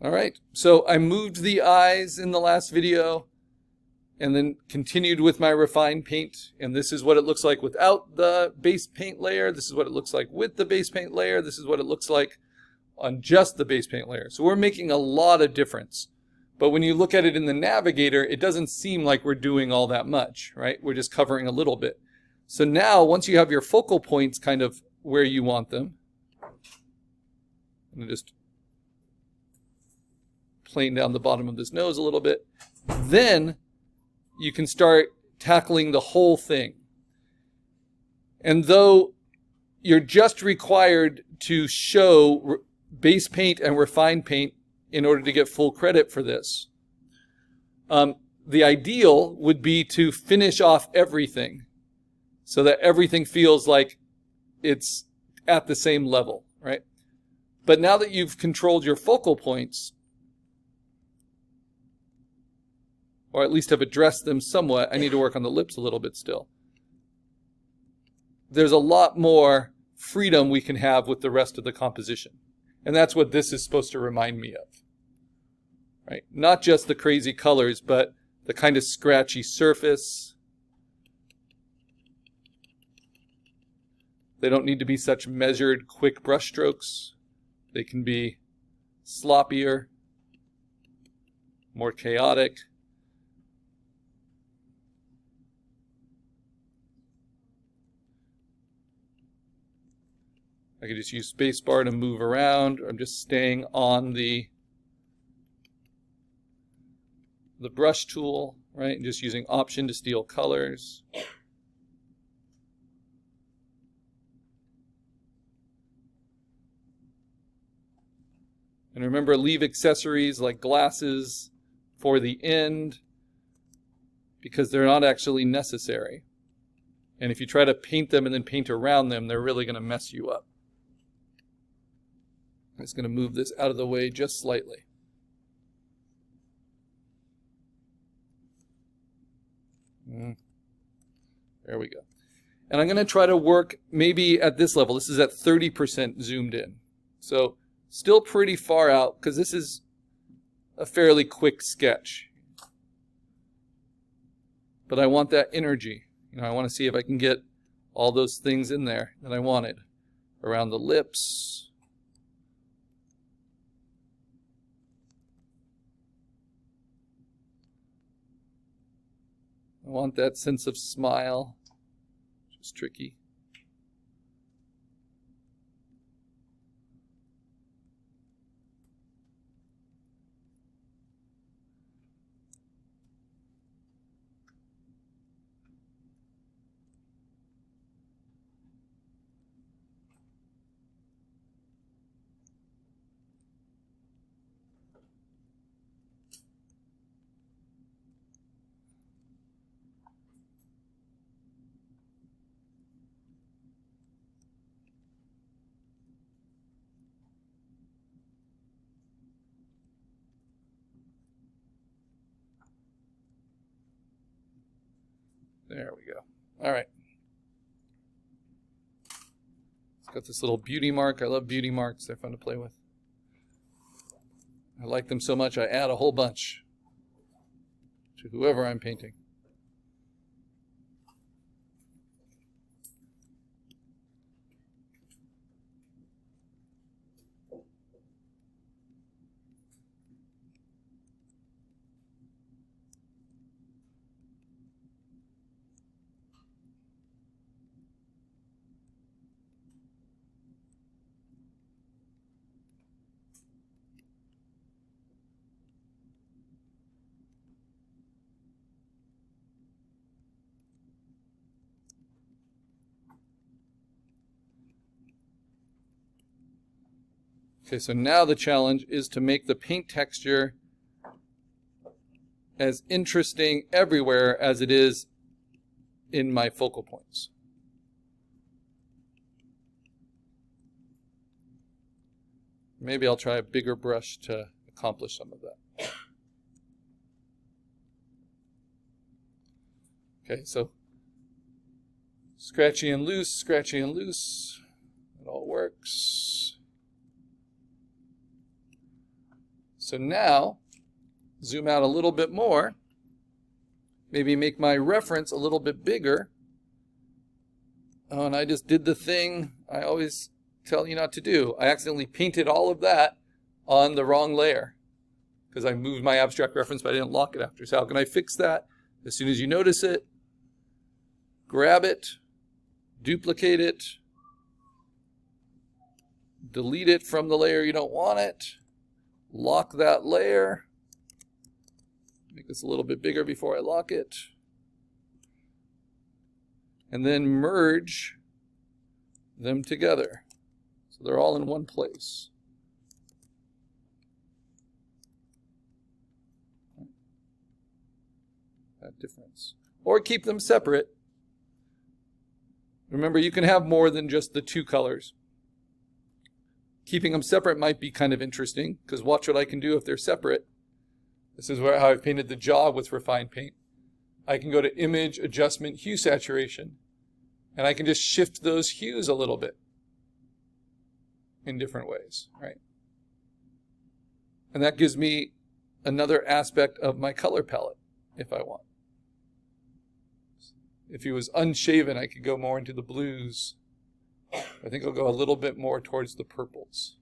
All right, so I moved the eyes in the last video and then continued with my refined paint. And this is what it looks like without the base paint layer. This is what it looks like with the base paint layer. This is what it looks like on just the base paint layer. So we're making a lot of difference. But when you look at it in the navigator, it doesn't seem like we're doing all that much, right? We're just covering a little bit. So now, once you have your focal points kind of where you want them, I'm going to just plane down the bottom of this nose a little bit, then you can start tackling the whole thing. And though you're just required to show base paint and refined paint in order to get full credit for this, the ideal would be to finish off everything so that everything feels like it's at the same level, right? But now that you've controlled your focal points, or at least have addressed them somewhat, I need to work on the lips a little bit still. There's a lot more freedom we can have with the rest of the composition. And that's what this is supposed to remind me of. Right? Not just the crazy colors, but the kind of scratchy surface. They don't need to be such measured, quick brush strokes. They can be sloppier, more chaotic. I could just use spacebar to move around. I'm just staying on the brush tool, right? And just using Option to steal colors. And remember, leave accessories like glasses for the end because they're not actually necessary. And if you try to paint them and then paint around them, they're really going to mess you up. I'm just going to move this out of the way just slightly. There we go. And I'm going to try to work maybe at this level. This is at 30% zoomed in. So still pretty far out because this is a fairly quick sketch. But I want that energy. I want to see if I can get all those things in there that I wanted. Around the lips. I want that sense of smile, which is tricky. There we go. All right. It's got this little beauty mark. I love beauty marks. They're fun to play with. I like them so much I add a whole bunch to whoever I'm painting. Okay, so now the challenge is to make the paint texture as interesting everywhere as it is in my focal points. Maybe I'll try a bigger brush to accomplish some of that. Okay, so scratchy and loose, scratchy and loose. It all works. So now, zoom out a little bit more. Maybe make my reference a little bit bigger. Oh, and I just did the thing I always tell you not to do. I accidentally painted all of that on the wrong layer because I moved my abstract reference, but I didn't lock it after. So how can I fix that? As soon as you notice it, grab it, duplicate it, delete it from the layer you don't want it, lock that layer, make this a little bit bigger before I lock it, and then merge them together so they're all in one place. That difference. Or keep them separate. Remember, you can have more than just the two colors. Keeping them separate might be kind of interesting, because watch what I can do if they're separate. This is how I've painted the jaw with refined paint. I can go to Image, Adjustment, Hue Saturation, and I can just shift those hues a little bit in different ways, right? And that gives me another aspect of my color palette if I want. If he was unshaven, I could go more into the blues. I think I'll go a little bit more towards the purples.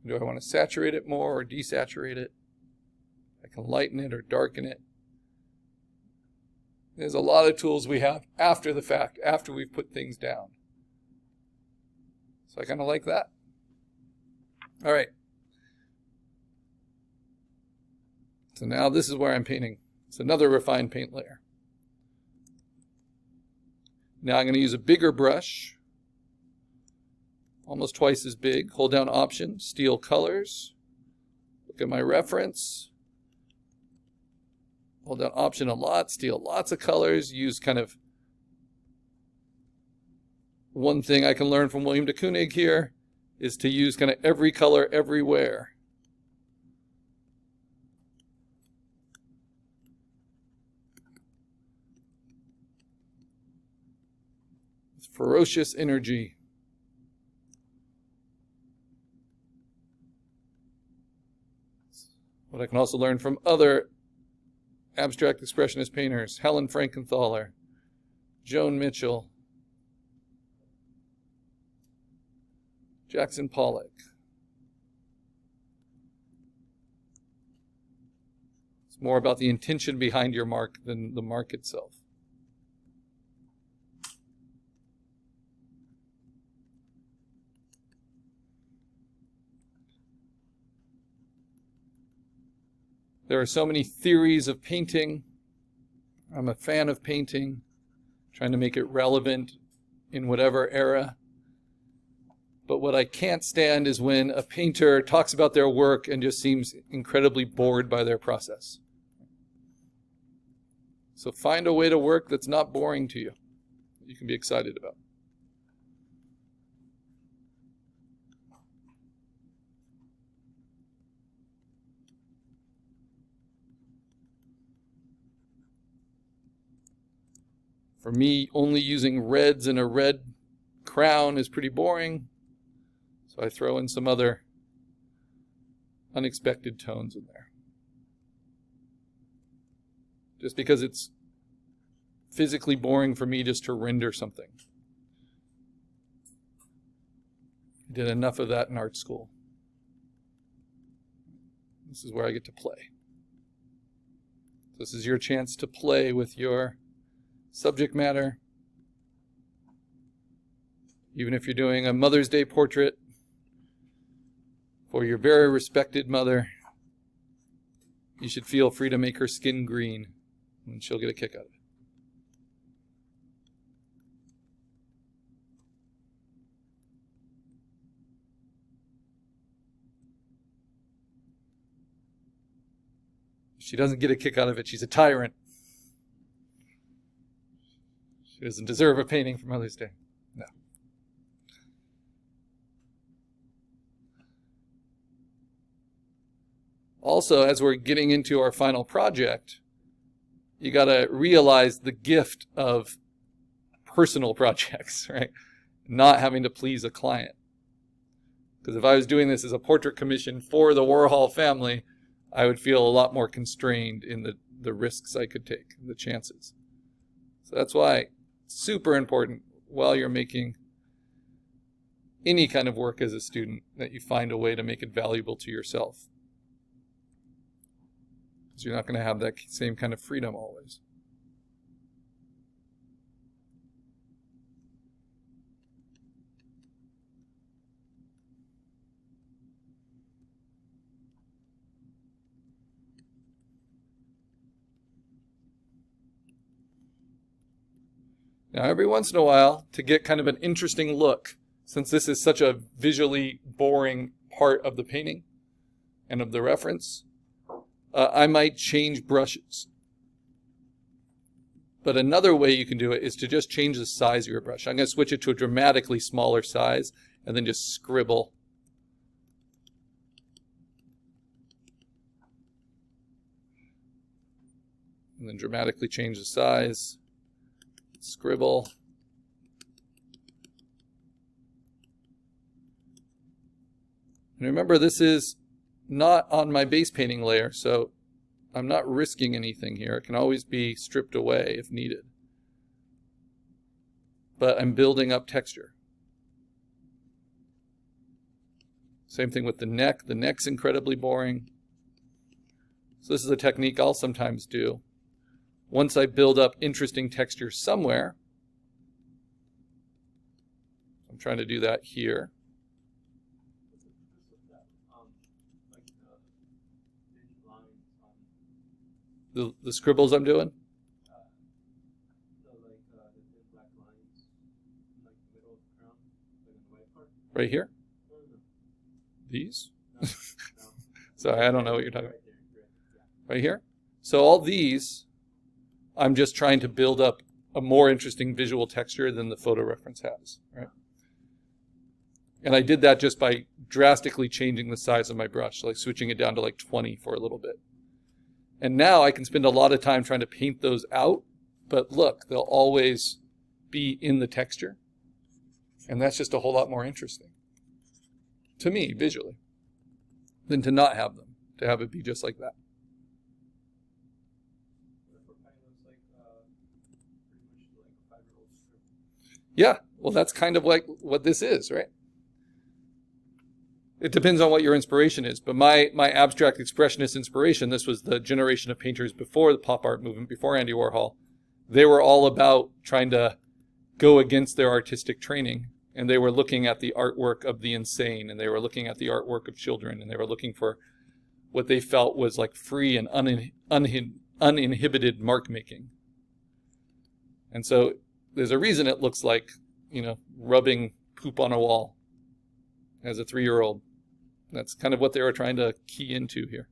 Do I want to saturate it more or desaturate it? I can lighten it or darken it. There's a lot of tools we have after the fact, after we've put things down. So I kind of like that. All right. So now this is where I'm painting. It's another refined paint layer. Now I'm going to use a bigger brush, almost twice as big. Hold down Option, Steel Colors. Look at my reference. Hold down Option a lot, steal lots of colors. Use kind of one thing I can learn from William de Kooning here is to use kind of every color everywhere. Ferocious energy. What I can also learn from other abstract expressionist painters, Helen Frankenthaler, Joan Mitchell, Jackson Pollock. It's more about the intention behind your mark than the mark itself. There are so many theories of painting. I'm a fan of painting, trying to make it relevant in whatever era. But what I can't stand is when a painter talks about their work and just seems incredibly bored by their process. So find a way to work that's not boring to you, that you can be excited about. For me, only using reds and a red crown is pretty boring. So I throw in some other unexpected tones in there. Just because it's physically boring for me just to render something. I did enough of that in art school. This is where I get to play. This is your chance to play with your subject matter. Even if you're doing a Mother's Day portrait for your very respected mother, you should feel free to make her skin green, and she'll get a kick out of it. If she doesn't get a kick out of it, she's a tyrant. She doesn't deserve a painting for Mother's Day. No. Also, as we're getting into our final project, you got to realize the gift of personal projects, right? Not having to please a client. Because if I was doing this as a portrait commission for the Warhol family, I would feel a lot more constrained in the risks I could take, the chances. So that's why it's super important while you're making any kind of work as a student that you find a way to make it valuable to yourself. Because you're not going to have that same kind of freedom always. Now, every once in a while, to get kind of an interesting look, since this is such a visually boring part of the painting and of the reference, I might change brushes. But another way you can do it is to just change the size of your brush. I'm going to switch it to a dramatically smaller size and then just scribble. And then dramatically change the size. Scribble. And remember, this is not on my base painting layer, so I'm not risking anything here. It can always be stripped away if needed. But I'm building up texture. Same thing with the neck. The neck's incredibly boring. So this is a technique I'll sometimes do. Once I build up interesting texture somewhere, I'm trying to do that here. The scribbles I'm doing? Right here? These? Sorry, I don't know what you're talking about. Right here? So all these, I'm just trying to build up a more interesting visual texture than the photo reference has, right? And I did that just by drastically changing the size of my brush, like switching it down to like 20 for a little bit. And now I can spend a lot of time trying to paint those out, but look, they'll always be in the texture. And that's just a whole lot more interesting, to me, visually, than to not have them, to have it be just like that. Yeah, well, that's kind of like what this is, right? It depends on what your inspiration is, but my abstract expressionist inspiration, this was the generation of painters before the pop art movement, before Andy Warhol. They were all about trying to go against their artistic training, and they were looking at the artwork of the insane, and they were looking at the artwork of children, and they were looking for what they felt was like free and uninhibited mark making. And so there's a reason it looks like, rubbing poop on a wall as a 3-year-old. That's kind of what they were trying to key into here.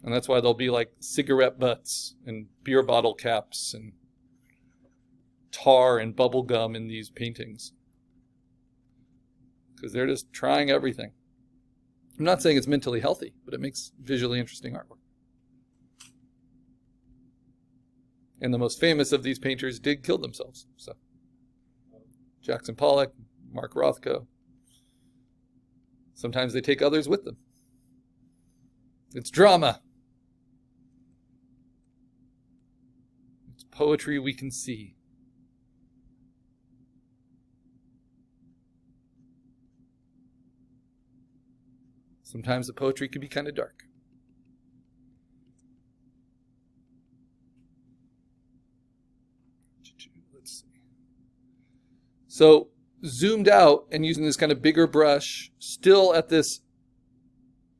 And that's why there'll be like cigarette butts and beer bottle caps and tar and bubble gum in these paintings. Because they're just trying everything. I'm not saying it's mentally healthy, but it makes visually interesting artwork. And the most famous of these painters did kill themselves. So Jackson Pollock, Mark Rothko. Sometimes they take others with them. It's drama. It's poetry we can see. Sometimes the poetry can be kind of dark. Let's see. So zoomed out and using this kind of bigger brush, still at this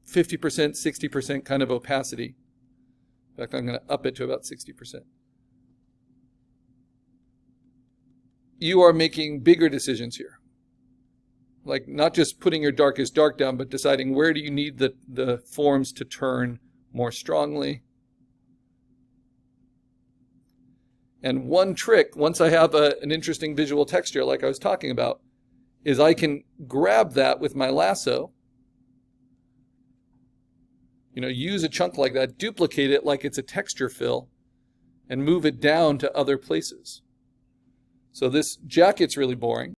50%, 60% kind of opacity. In fact, I'm going to up it to about 60%. You are making bigger decisions here. Like not just putting your darkest dark down, but deciding where do you need the forms to turn more strongly. And one trick, once I have an interesting visual texture like I was talking about, is I can grab that with my lasso, use a chunk like that, duplicate it like it's a texture fill, and move it down to other places. So this jacket's really boring.